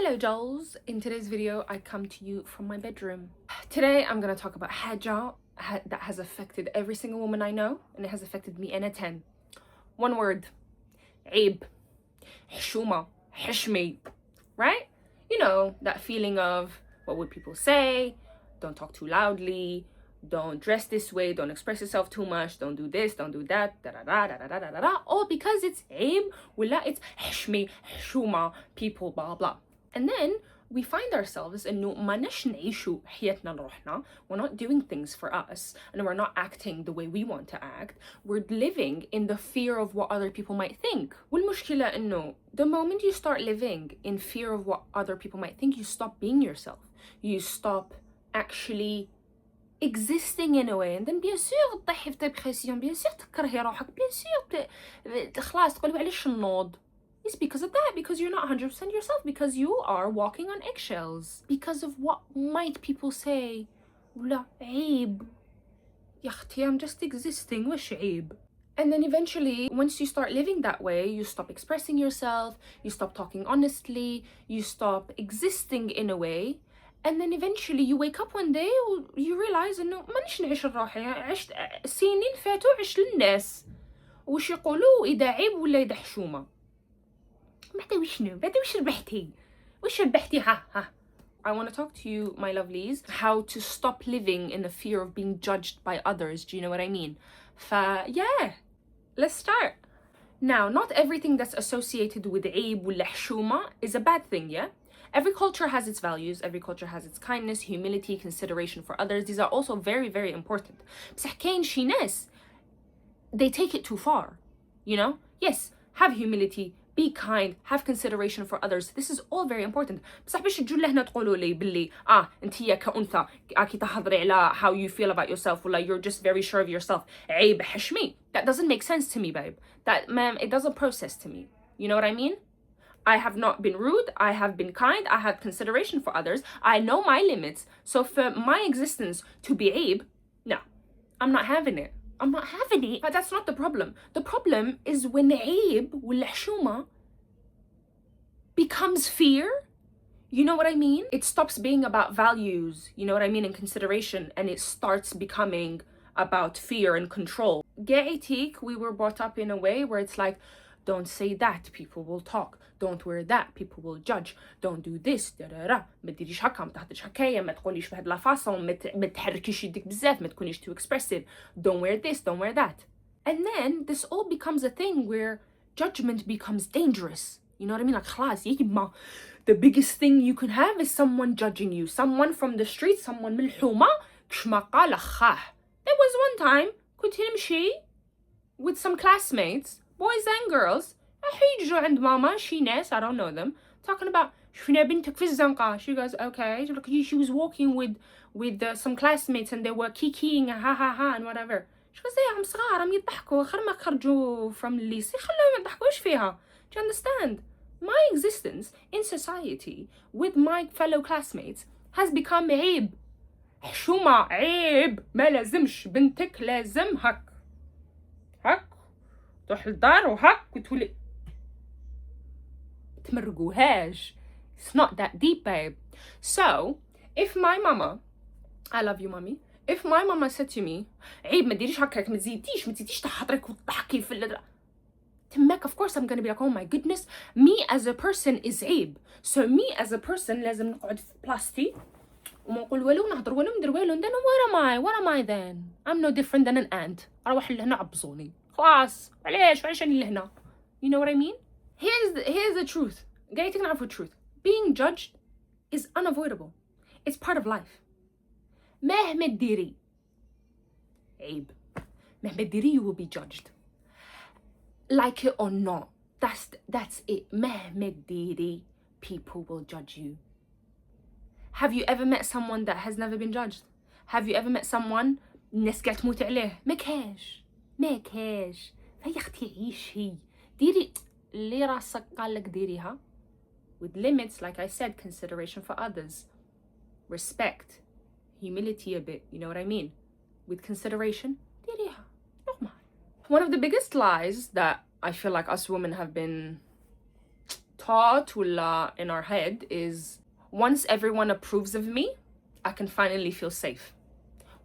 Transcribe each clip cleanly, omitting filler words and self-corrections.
Hello dolls, in today's video I come to you from my bedroom. Today I'm going to talk about hijab that has affected every single woman I know, and it has affected me in a 10. One word, عيب, hshouma, hishmi, right? You know, that feeling of what would people say, don't talk too loudly, don't dress this way, don't express yourself too much, don't do this, don't do that, da da da da da da da da, all because it's عيب, ولا it's hishmi, hshouma, people, blah blah. And then we find ourselves إنه ما نش نعيشوا حياتنا لروحنا. We're not doing things for us, and we're not acting the way we want to act. We're living in the fear of what other people might think. والمشكلة إنه the moment you start living in fear of what other people might think, you stop being yourself. You stop actually existing in a way, and then bien sûr تطيحي في dépression, bien sûr تكرهي روحك, bien sûr خلاص تقولي علاش نوض. It's because of that, because you're not 100% yourself, because you are walking on eggshells, because of what might people say. ولا عيب يا اختي, I'm just existing, وش عيب? And then eventually, once you start living that way, you stop expressing yourself, you stop talking honestly, you stop existing in a way, and then eventually you wake up one day you realize انه مانيش نعيش لروحي, عشت سنين فاتوا عشت للناس وش يقولوا إذا عيب ولا إذا حشومة. بعد وش ربحتي ها. I want to talk to you, my lovelies, how to stop living in the fear of being judged by others. Do you know what I mean? Yeah, let's start. Now, not everything that's associated with عيب ولا حشومة is a bad thing, yeah? Every culture has its values, every culture has its kindness, humility, consideration for others. These are also very, very important. بصح كاين شي ناس, they take it too far, you know? Yes, have humility, be kind, have consideration for others. This is all very important. بصح باش تجوا لهنا تقولوا لي باللي انتيا كأنثى كي تهضري على how you feel about yourself ولا you're just very sure of yourself, عيب حشمي. That doesn't make sense to me, babe. That, ma'am, it doesn't process to me. You know what I mean? I have not been rude, I have been kind, I have consideration for others, I know my limits. So for my existence to be عيب, no, I'm not having it. I'm not having it. But that's not the problem. The problem is when عيب والحشومة becomes fear. You know what I mean? It stops being about values, you know what I mean, and consideration, and it starts becoming about fear and control. Ge'etik, we were brought up in a way where it's like, don't say that, people will talk. Don't wear that, people will judge. Don't do this, da da da. ما تديريش هكا, ما تهضريش هكايا, ما تقوليش بهاد لا فاصون, ما تحركيش يدك بزاف, ما تكونيش too expressive. Don't wear this, don't wear that. And then this all becomes a thing where judgment becomes dangerous. You know what I mean? Like خلاص يما, the biggest thing you can have is someone judging you. Someone from the street, someone من الحومة, كشماقة لخاه. There was one time كنت نمشي with some classmates, boys and girls, يجوا عند ماما, شي ناس, I don't know them, talking about شفنا بنتك في الزنقة. She goes, okay. She was walking with some classmates and they were kikiing, ha ha ha and whatever. She goes, عم صغار عم يضحكوا, خير ما خرجوا from الليسي, خلوهم يضحكوا, ايش فيها? Do you understand? My existence in society with my fellow classmates has become عيب. حشومة, عيب, ما لازمش بنتك, لازم هك تروح للدار وهك وتولي تمرقوهاش. It's not that deep, babe. So if my mama, I love you mommy, if my mama said to me عيب ما ديريش هكاك, ما تزيديش تحضرك وتضحكي في تماك, of course I'm gonna be like, oh my goodness, me as a person is عيب. So me as a person لازم نقعد في بلاصتي وما نقول والو, نهضر والو, ندير والو, then what am I then? I'm no different than an ant. اروح لهنا عبزوني خلاص, علاش أنا لهنا? You know what I mean? Here's the truth. قاعدة نعرفوا the truth. Being judged is unavoidable. It's part of life. مهما تديري عيب, مهما تديري you will be judged. Like it or not, that's it. مهما تديري, people will judge you. Have you ever met someone that has never been judged? Have you ever met someone الناس قاعدة تموت عليه? ما كاش. فيا اختي عيشي, ديري اللي راسك قالك ديريها with limits, like I said, consideration for others, respect, humility a bit, you know what I mean? With consideration, ديريها, normal. One of the biggest lies that I feel like us women have been taught ولا in our head is once everyone approves of me, I can finally feel safe.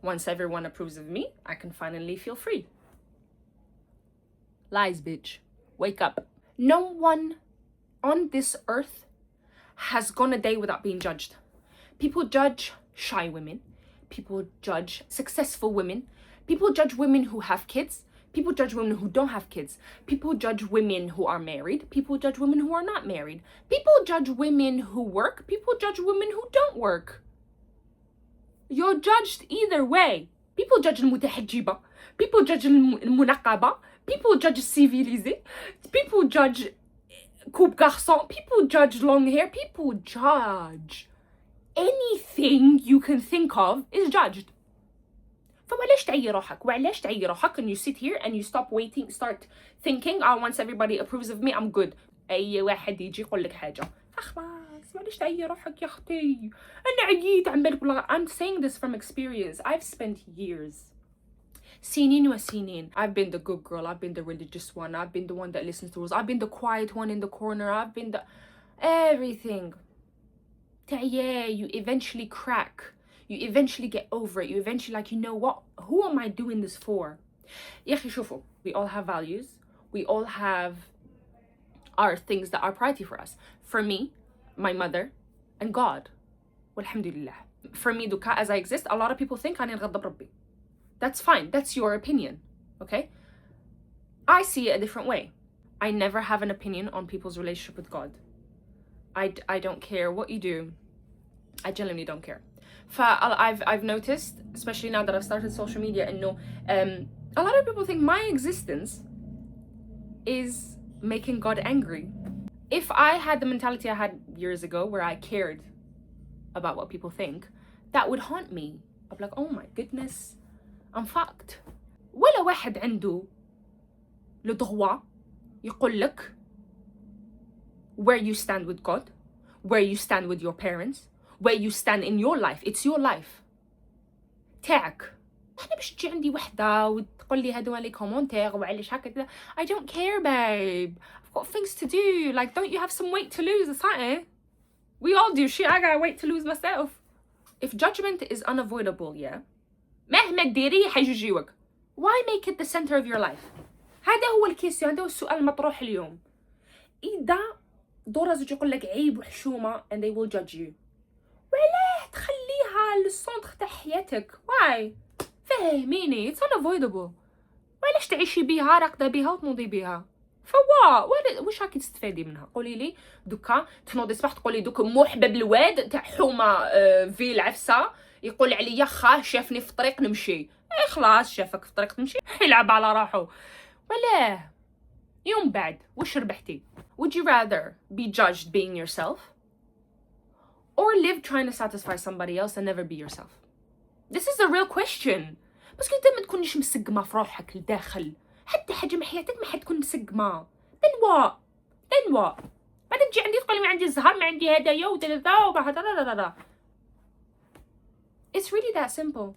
Once everyone approves of me, I can finally feel free. Lies, bitch. Wake up. No one on this earth has gone a day without being judged. People judge shy women. People judge successful women. People judge women who have kids. People judge women who don't have kids. People judge women who are married. People judge women who are not married. People judge women who work. People judge women who don't work. You're judged either way. People judge المتحجبة. People judge المنقبة. People judge civilisé. People judge coupe garçon. People judge long hair. People judge. Anything you can think of is judged. فوعلاش تعيي روحك؟ وعلاش تعيي روحك and you sit here and you start thinking once everybody approves of me I'm good. أي واحد يجي يقول لك حاجة خلاص وعلاش تعيي روحك يا أختي؟ أنا عييت عم بالك والله. I'm saying this from experience. I've spent years. سنين وسنين. I've been the good girl. I've been the religious one. I've been the one that listens to rules. I've been the quiet one in the corner. I've been the everything. تعيي. You eventually crack. You eventually get over it. You eventually like, you know what? Who am I doing this for? يا أخي شوفوا. We all have values. We all have our things that are priority for us. For me, my mother, and God. Walhamdulillah. For me, duka, as I exist, a lot of people think أنا نغضب ربي. That's fine. That's your opinion. Okay? I see it a different way. I never have an opinion on people's relationship with God. I don't care what you do. I genuinely don't care. I've noticed, especially now that I've started social media, and a lot of people think my existence is making God angry. If I had the mentality I had years ago where I cared about what people think, that would haunt me. I'd be like, oh my goodness, I'm fucked. ولا واحد عنده le droit يقول لك where you stand with God, where you stand with your parents, where you stand in your life. It's your life. تاعك. أنا باش تجي عندي وحدة وتقول لي هادو لي كومنتير وعلاش هكا. I don't care, babe. I've got things to do. Like, don't you have some weight to lose or something? We all do. Shit, I got weight to lose myself. If judgment is unavoidable, yeah, مهما ديري حيجيوك. Why make it the center of your life? هذا هو الكيسيون. هذا هو السؤال المطروح اليوم. إذا دور زوج يقول لك عيب وحشومة and they will judge you. وعلاه تخليها للسونتر تاع حياتك؟ واي فهميني. it's unavoidable. وعلاش تعيشي بيها راقده بيها وتنوضي بيها؟ فوا واش راكي تستفادي منها؟ قولي لي دوكا تنوضي الصباح تقولي دوك محبب الواد تاع حومه في العفسه يقول عليا خاه شافني في الطريق نمشي. خلاص شافك في الطريق تمشي يلعب على راحو. ولا يوم بعد واش ربحتي؟ Would you rather be judged being yourself or live trying to satisfy somebody else and never be yourself? This is a real question. بس كنت ما تكونيش مسقمة في روحك لداخل. حتى حاجة من حياتك ما حتكون مسقمة. then what بعدين تجي عندي تقولي ما عندي الزهر ما عندي هدايا وهذا. It's really that simple.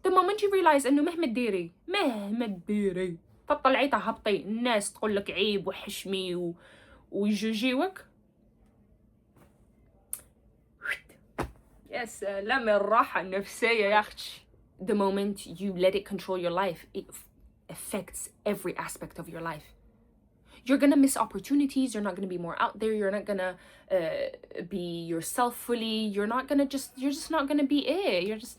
The moment you realize انه مهما تديري تطلعي تهبطي الناس تقول لك عيب وحشمي ويجوجيوك. يا سلام الراحة النفسية يا أختي. The moment you let it control your life, it affects every aspect of your life. You're gonna miss opportunities. You're not gonna be more out there. You're not gonna be yourself fully. You're just not gonna be it. You're just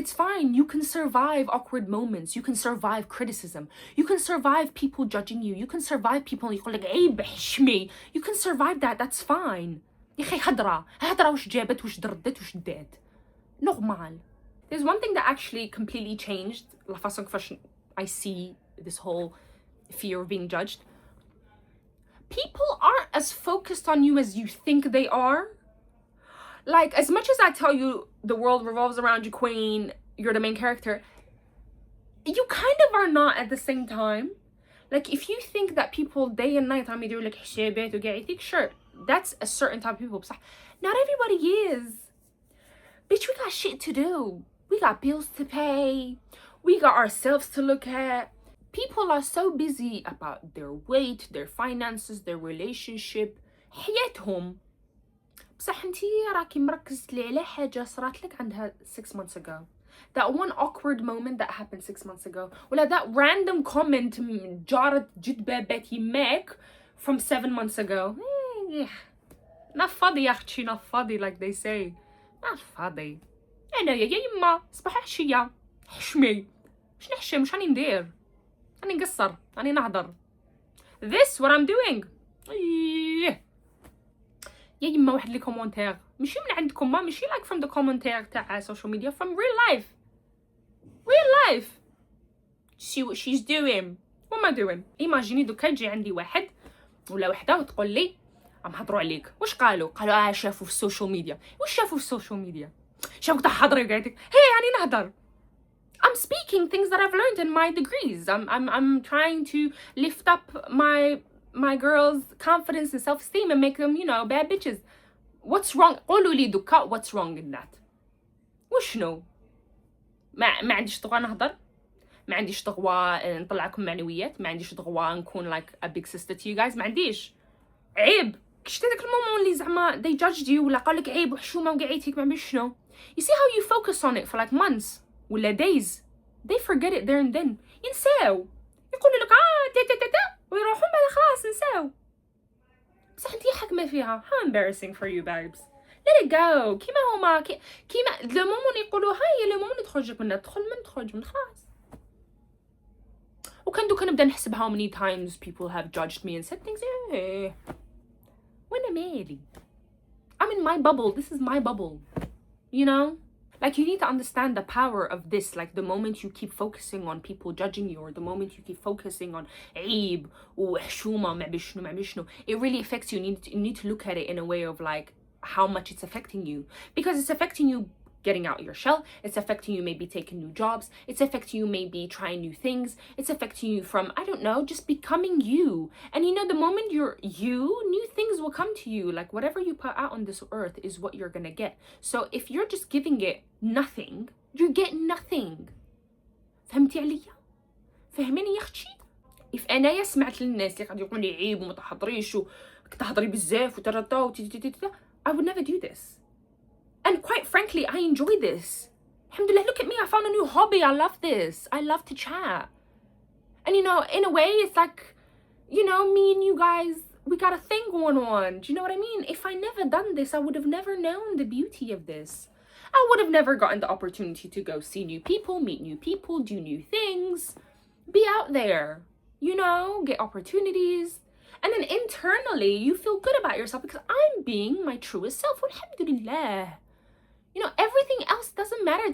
It's fine. You can survive awkward moments. You can survive criticism. You can survive people judging you. You can survive people يقول لك عيب حشمي. You can survive that. That's fine. يا أخي هدرة وش جابت وش دردت وش دات. Normal. There's one thing that actually completely changed la façon que I see this whole fear of being judged. People aren't as focused on you as you think they are. Like, as much as I tell you the world revolves around you, queen, you're the main character, you kind of are not at the same time. Like, if you think that people day and night عم يديروا لك حسابات وقاعدين, sure, that's a certain type of people. بصح not everybody is. Bitch, we got shit to do. We got bills to pay. We got ourselves to look at. People are so busy about their weight, their finances, their relationship, حياتهم. بصح انتي راكي مركزت لي على حاجة صرات لك عندها 6 months ago. That one awkward moment that happened 6 months ago. ولا that random comment جارت جد بابات يماك from 7 months ago. نفضي يا اختي نفضي like they say. نفضي. انا يا يما صباح عشية حشمي. مش نحشم مش راني ندير. راني نقصر راني نهضر. This what I'm doing. يا يما واحد لي كومونتير ماشي من عندكم ما ماشي like from the commentaire تاع social media, from real life. See what she's doing. what am I doing? imagine دوكا يجي عندي واحد ولا وحده وتقول لي نهضروا عليك. واش قالوا شافوا في السوشيال ميديا. واش شافوا في السوشيال ميديا؟ شافوك تحضري وقعدتك هي يعني نهضر. I'm speaking things that I've learned in my degrees. I'm trying to lift up my girls' confidence and self-esteem and make them, you know, bad bitches. What's wrong? قولوا لي دوكا what's wrong in that? وشنو؟ ما عنديش دغوا نهضر، ما عنديش دغوا نطلعكم معنويات، ما عنديش دغوا نكون like a big sister to you guys. ما عنديش. عيب. شتي داك المومون اللي زعما they judged you ولا قالك عيب وحشومه وقعيتيك ما عرفتش شنو. You see how you focus on it for like months ولا days. They forget it there and then. ينساو. يقولوا لك تا ويروحون بعد خلاص نساو. بصح انتي حكمه فيها. How embarrassing for you babes. Let it go. كيما هما كيما لو مومون يقولوا هاي لو مومون تخرج منها تخرج من خلاص. وكان دوكا نبدا نحسب how many times people have judged me and said things. وانا مالي. I'm in my bubble. This is my bubble. You know? Like you need to understand the power of this. Like the moment you keep focusing on people judging you, or the moment you keep focusing on عيب وحشومة ما بشنو, it really affects you. You need to look at it in a way of like how much it's affecting you, because it's affecting you getting out your shell. It's affecting you maybe taking new jobs. It's affecting you maybe trying new things. It's affecting you from, I don't know, just becoming you. And you know, the moment you're you, new things will come to you. Like whatever you put out on this earth is what you're gonna get. So if you're just giving it nothing, you get nothing. فهمتي عليا؟ فهميني يا اختي؟ if أنايا سمعت للناس اللي قاعد يقولوا لي عيب وما تحضريش وتحضري بزاف وترطا I would never do this. And quite frankly, I enjoy this. Alhamdulillah, look at me. I found a new hobby. I love this. I love to chat. And you know, in a way, it's like, you know, me and you guys, we got a thing going on. Do you know what I mean? If I never done this, I would have never known the beauty of this. I would have never gotten the opportunity to go see new people, meet new people, do new things, be out there, you know, get opportunities. And then internally, you feel good about yourself because I'm being my truest self. Alhamdulillah. You know, everything else doesn't matter.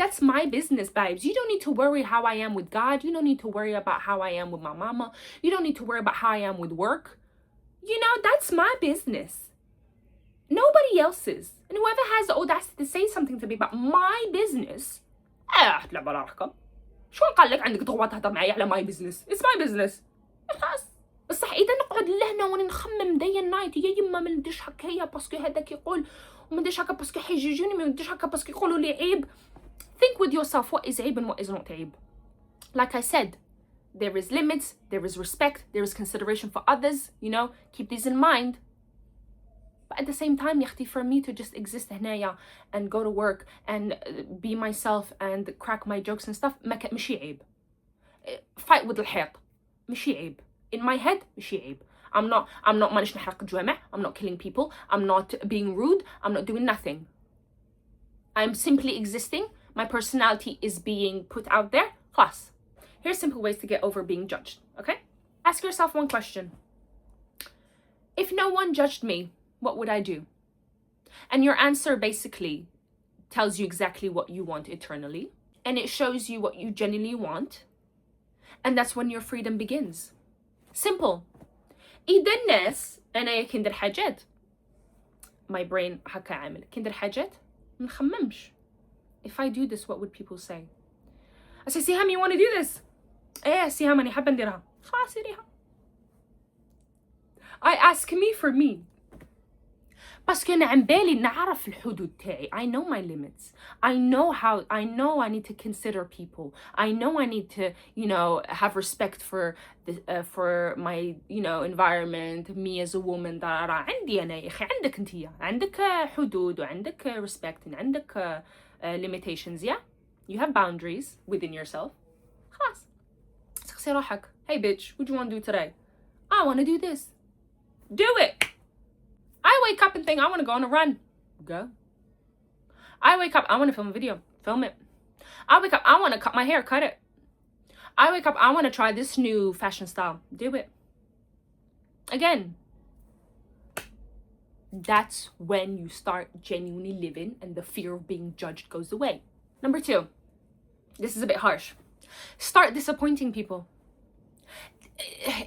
That's my business, babes. You don't need to worry how I am with God. You don't need to worry about how I am with my mama. You don't need to worry about how I am with work. You know, that's my business. Nobody else's. And whoever has the audacity to say something to me about my business, تلعب على رحكم. شو قال لك عندك ضغوط تهضر معايا على my business? It's my business. خلاص. بصح اذا نقعد لهنا وانا نخمم day and night يا يما ما نديرش هكايا باسكو هذاك يقول وما نديرش هكا باسكو حيجيجوني ما نديرش هكا باسكو يقولوا لي عيب. Think with yourself what is عيب and what is not عيب. Like I said, there is limits, there is respect, there is consideration for others, you know, keep these in mind. But at the same time, يا اختي, for me to just exist هنايا and go to work and be myself and crack my jokes and stuff ماشي عيب. Fight with الحيط ماشي عيب. In my head, ماشي عيب. I'm not مانيش نحرق الجوامع. I'm not killing people. I'm not being rude. I'm not doing nothing. I'm simply existing. My personality is being put out there. خلاص. Here's simple ways to get over being judged, okay? Ask yourself one question. If no one judged me, what would I do? And your answer basically tells you exactly what you want eternally. And it shows you what you genuinely want. And that's when your freedom begins. Simple. إذا الناس أنا كندير حاجات my brain هكا عامل كندير حاجات منخممش. If I do this, what would people say? I say, سيهام, you want to do this? إيه سيهام أنا حابة نديرها. خلاص ديريها. I ask me for me. باسكو أنا عن بالي نعرف الحدود تاعي. I know my limits. I know I need to consider people. I know I need to, you know, have respect for my, you know, environment, me as a woman. عندي أنا يا أخي، عندك أنتيا، عندك حدود وعندك respect and عندك limitations. Yeah, you have boundaries within yourself. خلاص سقسي روحك. Hey bitch, what do you want to do today? I want to do this. Do it. I wake up and think I want to go on a run. Go. I wake up, I want to film a video. Film it. I wake up, I want to cut my hair. Cut it. I wake up, I want to try this new fashion style. Do it. Again, that's when you start genuinely living and the fear of being judged goes away. Number 2, this is a bit harsh. Start disappointing people.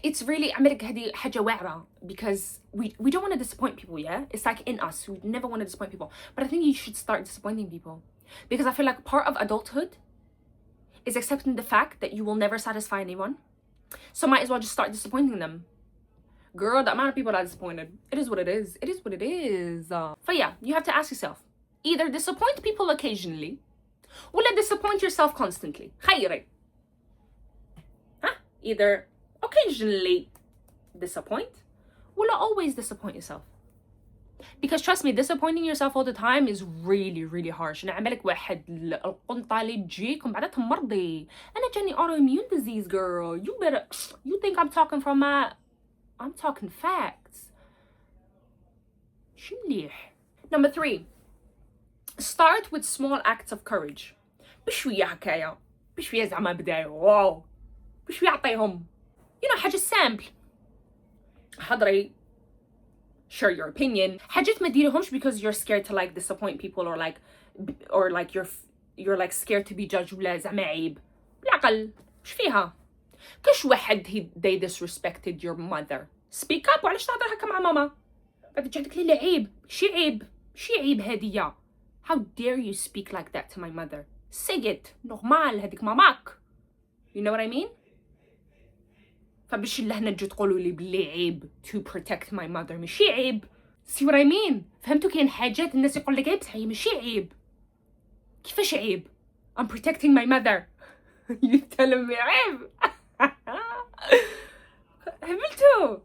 It's really حاجة واعرة because we don't want to disappoint people. Yeah, it's like in us, we never want to disappoint people, but I think you should start disappointing people, because I feel like part of adulthood is accepting the fact that you will never satisfy anyone, so might as well just start disappointing them. Girl, the amount of people that are disappointed, it is what it is. It is what it is. But yeah, you have to ask yourself, either disappoint people occasionally or disappoint yourself constantly. خيري. Huh? Either occasionally disappoint or always disappoint yourself, because trust me, disappointing yourself all the time is really really harsh. انا عمالك واحد القنطة اللي تجيكم بعدها تمرضي. انا جاني autoimmune disease. Girl, you think I'm talking from I'm talking facts. شو مليح. Number 3, start with small acts of courage. بشوية حكاية، بشوية زعما بداية واو، بشوية أعطيهم you know حاجة sample. حضري share your opinion. حاجات ما ديريهمش because you're scared to like disappoint people or like you're like scared to be judged ولا زعما عيب. بالعقل وش فيها؟ كاش واحد they disrespected your mother. Speak up. وعلاش تهضر هكا مع ماما؟ بعد تجي عندك لي عيب. شي عيب هادية. How dare you speak like that to my mother? Say it. نورمال هاديك ماماك. You know what I mean? فباش لهنا تجي تقولوا لي بلي عيب to protect my mother. ماشي عيب. See what I mean? فهمتوا؟ كاين حاجات الناس يقول لك عيب بصح هي ماشي عيب. كيفاش عيب؟ I'm protecting my mother. You telling me عيب؟ هبلتوا.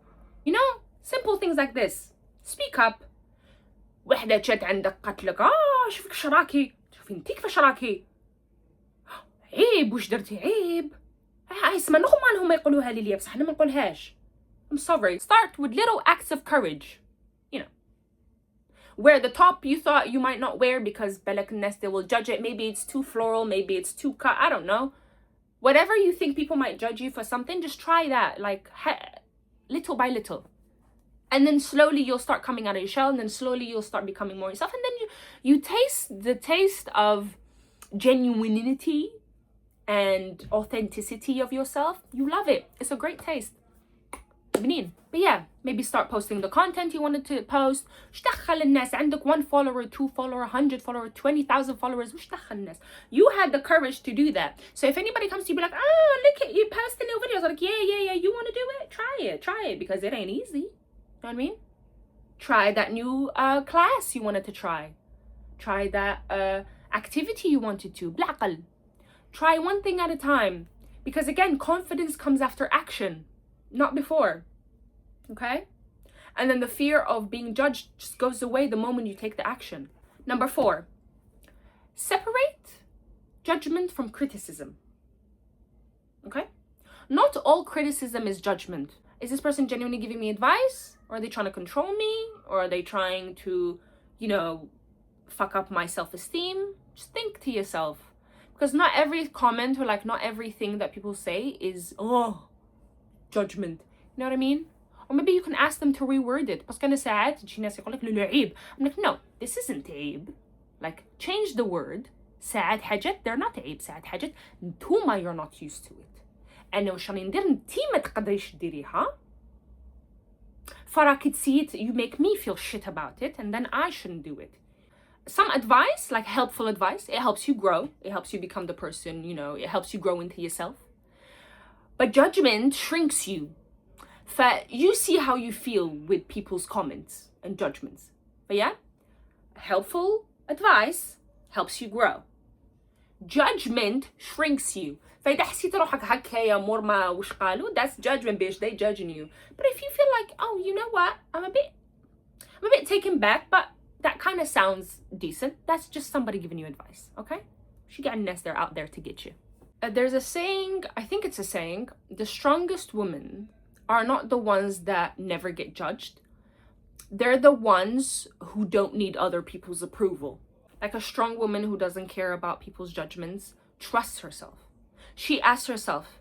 You know, simple things like this. Speak up. وحدة جات عندك قالت لك شوفي كيفاش راكي، شوفي انتي كيفاش راكي، عيب واش درتي عيب. اسمع نورمال هما يقولوها لي بصح انا ما نقولهاش. I'm sorry. Start with little acts of courage. You know, wear the top you thought you might not wear because بالك الناس they will judge it. Maybe it's too floral, maybe it's too cut, I don't know. Whatever you think people might judge you for something, just try that, like little by little. And then slowly you'll start coming out of your shell, and then slowly you'll start becoming more yourself, and then you taste the taste of genuinity and authenticity of yourself. You love it. It's a great taste. But yeah, maybe start posting the content you wanted to post. وش دخل الناس؟ عندك 1 follower, 2 follower, 100 follower, 20,000 followers. وش دخل الناس؟ You had the courage to do that. So if anybody comes to you, be like, look at you posting new videos. Like, yeah, you want to do it? Try it because it ain't easy. You know what I mean? Try that new class you wanted to try. Try that activity you wanted to. بالعقل. Try one thing at a time. Because again, confidence comes after action, not before. Okay? And then the fear of being judged just goes away the moment you take the action. Number 4, separate judgment from criticism. Okay? Not all criticism is judgment. Is this person genuinely giving me advice? Or are they trying to control me? Or are they trying to, you know, fuck up my self-esteem? Just think to yourself. Because not every comment or like not everything that people say is, judgment. You know what I mean? Or maybe you can ask them to reword it. بس كان ساعات تجي ناس يقول لك عيب. I'm like, no, this isn't عيب. Like, change the word. ساعات حاجات they're not عيب. ساعات حاجات نتوما you're not used to it. أنا وش راني ندير نتي ما تقدريش ديريها. فراك تسيت, you make me feel shit about it, and then I shouldn't do it. Some advice, like helpful advice, it helps you grow. It helps you become the person, you know, it helps you grow into yourself. But judgment shrinks you. You see how you feel with people's comments and judgments. But yeah, helpful advice helps you grow. Judgment shrinks you. فإذا حسيت روحك هكايا مرمى وش قالوا, that's judgment, bitch. They judging you. But if you feel like, oh, you know what, I'm a bit taken back, but that kind of sounds decent, that's just somebody giving you advice, okay? She got a nest there out there to get you. There's a saying, I think it's a saying, the strongest women are not the ones that never get judged. They're the ones who don't need other people's approval. Like a strong woman who doesn't care about people's judgments trusts herself. She asks herself,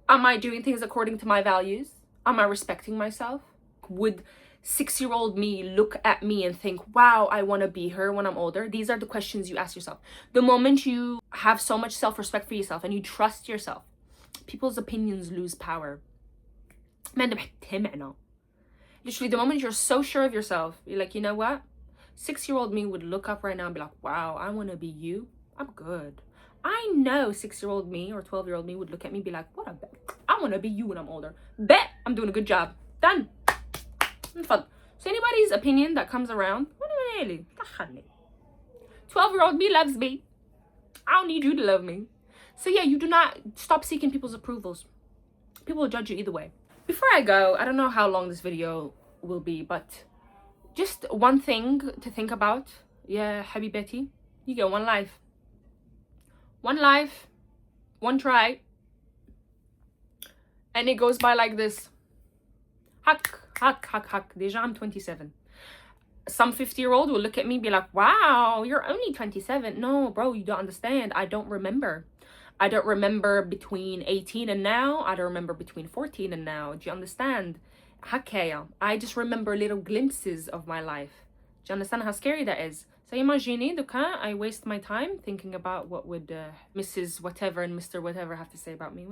am I doing things according to my values? Am I respecting myself? Would 6-year-old me look at me and think, wow, I want to be her when I'm older? These are the questions you ask yourself. The moment you have so much self-respect for yourself and you trust yourself, people's opinions lose power. Literally, the moment you're so sure of yourself, you're like, you know what? 6-year-old me would look up right now and be like, wow, I want to be you. I'm good. I know 6-year-old me or 12-year-old me would look at me and be like, what a bet. I want to be you when I'm older. Bet I'm doing a good job. Done. So anybody's opinion that comes around, 12-year-old me loves me. I don't need you to love me. So yeah, you do not stop seeking people's approvals. People will judge you either way. Before I go, I don't know how long this video will be, but just one thing to think about. Yeah, Habibati, you get one life. One life, one try. And it goes by like this. Hak. Deja, I'm 27. Some 50-year-old will look at me and be like, wow, you're only 27. No, bro, you don't understand. I don't remember. I don't remember between 18 and now. I don't remember between 14 and now. Do you understand? Hakaya. I just remember little glimpses of my life. Do you understand how scary that is? So imagine, I waste my time thinking about what would Mrs. whatever and Mr. whatever have to say about me.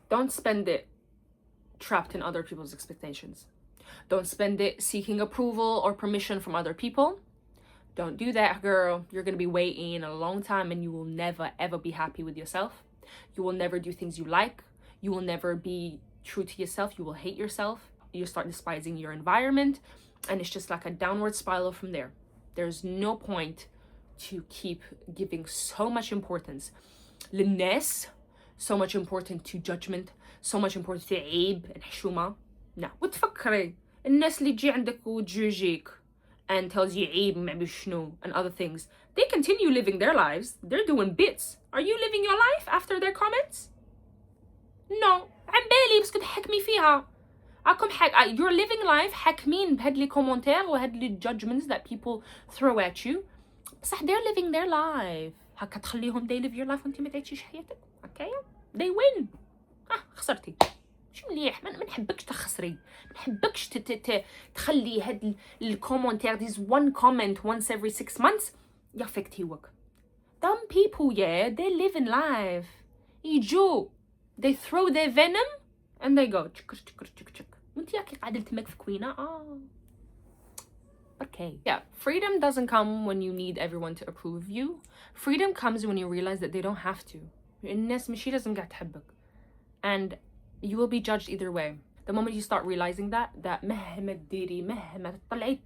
Don't spend it trapped in other people's expectations. Don't spend it seeking approval or permission from other people. Don't do that, girl. You're going to be waiting a long time and you will never, ever be happy with yourself. You will never do things you like. You will never be true to yourself. You will hate yourself. You start despising your environment. And it's just like a downward spiral from there. There's no point to keep giving so much importance. للناس, so much important to judgment, so much important to عيب and hshouma. No. وتفكري الناس اللي تجي عندك وتجوجيك and tells you عيب ما بشنو and other things, they continue living their lives. They're doing bits. Are you living your life after their comments? No. عمبالي بس كنت حكمي فيها. You're living life حاكمين بهاد لي كومنتير وهاد لي judgments that people throw at you. بصح they're living their life. هكا تخليهم they live your life وانتي ما تعيشيش حياتك. Okay? They win. خسرتي. شو مليح. ما نحبكش تخسري. ما نحبكش تخلي هاد الكومنتير, this one comment once every 6 months يافكتيوك. Some people, yeah, they live in life. يجو. They throw their venom and they go تشك. وانتي ياكي قاعدة تمك في كوينة. Okay. Yeah, freedom doesn't come when you need everyone to approve of you. Freedom comes when you realize that they don't have to. الناس ماشي لازم قاعد تحبك. And you will be judged either way. The moment you start realizing that مهما تديري مهما طلعي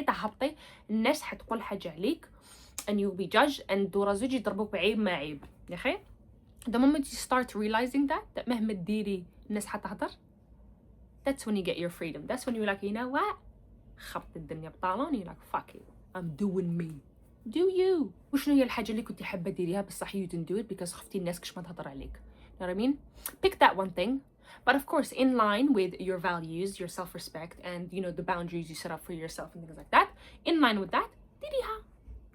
تهبطي الناس حتقول حاجة عليك and you will be judged and دورا زوج يضربوك بعيب ما عيب. يا أخي? The moment you start realizing that مهما تديري الناس حتهدر, that's when you get your freedom. That's when you're like, you know what? خبط الدنيا بطالون. You're like, fuck it. I'm doing me. Do you. وشنو هي الحاجة اللي كنتي حابة ديريها بصح you didn't do it because خفتي الناس كش ما تهضر عليك. You know what I mean? Pick that one thing. But of course, in line with your values, your self-respect, and, you know, the boundaries you set up for yourself and things like that, in line with that, ديريها.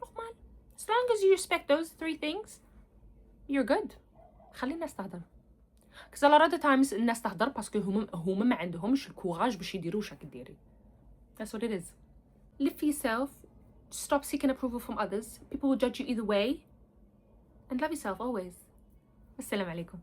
نورمال. As long as you respect those 3 things, you're good. خلي الناس تهضر. Because a lot of the times الناس تهضر باسكو هما ما عندهمش الكوراج باش يديروش هاك ديري. That's what it is. Live for yourself. Stop seeking approval from others. People will judge you either way. And love yourself always. Assalamu alaikum.